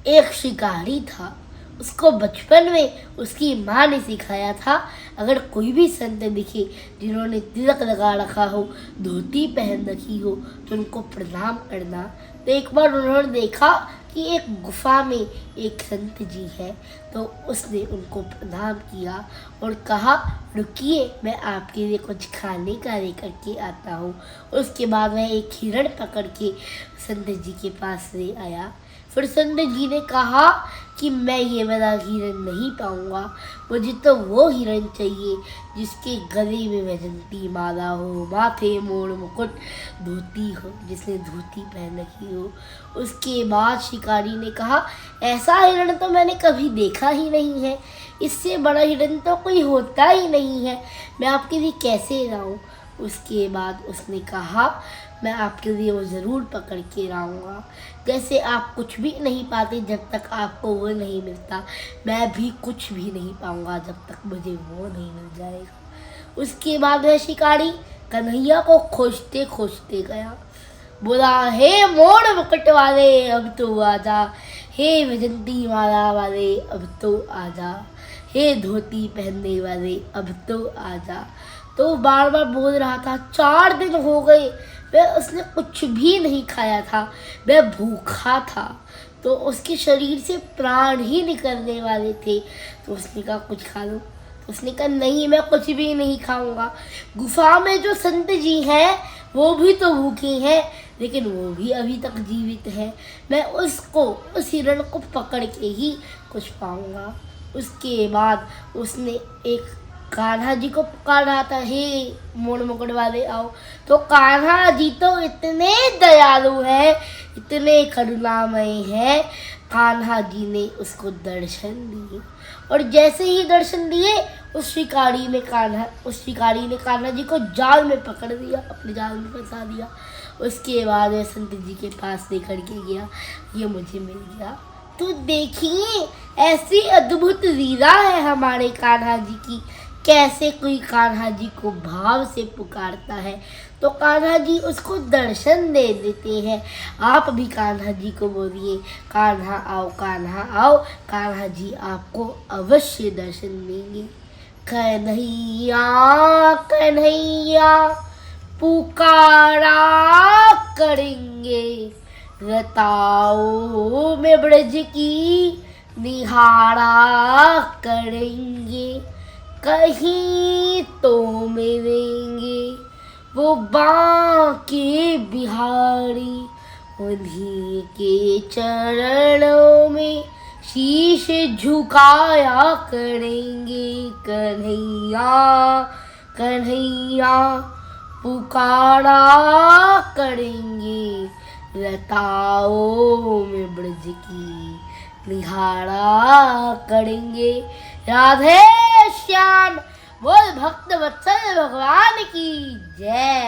एक शिकारी था। उसको बचपन में उसकी माँ ने सिखाया था, अगर कोई भी संत दिखे जिन्होंने तिलक लगा रखा हो, धोती पहन रखी हो, तो उनको प्रणाम करना। तो एक बार उन्होंने देखा कि एक गुफा में एक संत जी है, तो उसने उनको प्रणाम किया और कहा, रुकिए मैं आपके लिए कुछ खाने का लेकर के आता हूँ। उसके बाद वह एक हिरण पकड़ के संत जी के पास ले आया। फिर संत जी ने कहा कि मैं ये वाला हिरण नहीं पाऊंगा, मुझे तो वो हिरण चाहिए जिसके गले में वैजंती माला हो, माथे मोड़ मुकुट, धोती हो, जिसने धोती पहन रखी हो। उसके बाद शिकारी ने कहा, ऐसा हिरण तो मैंने कभी देखा ही नहीं है, इससे बड़ा हिरण तो कोई होता ही नहीं है, मैं आपके लिए कैसे लाऊं। उसके बाद उसने कहा, मैं आपके लिए वो ज़रूर पकड़ के लाऊंगा। जैसे आप कुछ भी नहीं पाते जब तक आपको वो नहीं मिलता, मैं भी कुछ भी नहीं पाऊंगा जब तक मुझे वो नहीं मिल जाएगा। उसके बाद वह शिकारी कन्हैया को खोजते खोजते गया। बोला, हे मोड़ मुकुट वाले अब तो आजा, हे वैजंती माला वाले अब तो आजा, हे धोती पहनने वाले अब तो आजा। तो बार बार बोल रहा था। 4 दिन हो गए, वह उसने कुछ भी नहीं खाया था, वह भूखा था, तो उसके शरीर से प्राण ही निकलने वाले थे। तो उसने कहा, कुछ खा लो। तो उसने कहा, नहीं, मैं कुछ भी नहीं खाऊंगा। गुफा में जो संत जी हैं वो भी तो भूखे हैं, लेकिन वो भी अभी तक जीवित है, मैं उस हिरण को पकड़ के ही कुछ पाऊंगा। उसके बाद उसने एक कान्हा जी को पुकारा था, हे मोड़ मुकुट वाले आओ। तो कान्हा जी तो इतने दयालु हैं, इतने करुणामय हैं, कान्हा जी ने उसको दर्शन दिए। और जैसे ही दर्शन दिए, उस शिकारी ने कान्हा जी को जाल में पकड़ लिया, अपने जाल में फंसा दिया। उसके बाद वह संत जी के पास लेकर के गया, ये मुझे मिल गया। तो देखिए, ऐसी अद्भुत लीला है हमारे कान्हा जी की, कैसे कोई कान्हा जी को भाव से पुकारता है तो कान्हा जी उसको दर्शन दे देते हैं। आप भी कान्हा जी को बोलिए, कान्हा आओ, कान्हा आओ, कान्हा जी आपको अवश्य दर्शन देंगे। कन्हैया कन्हैया पुकारा करेंगे, रताओ में ब्रज की निहारा करेंगे, कहीं तो मिलेंगे वो बांके बिहारी, उन्हीं के चरणों में शीश झुकाया करेंगे। कन्हैया कन्हैया पुकारा करेंगे, लताओं में ब्रज की निहारा करेंगे। राधे श्याम बोल भक्त वत्सल भगवान की जय।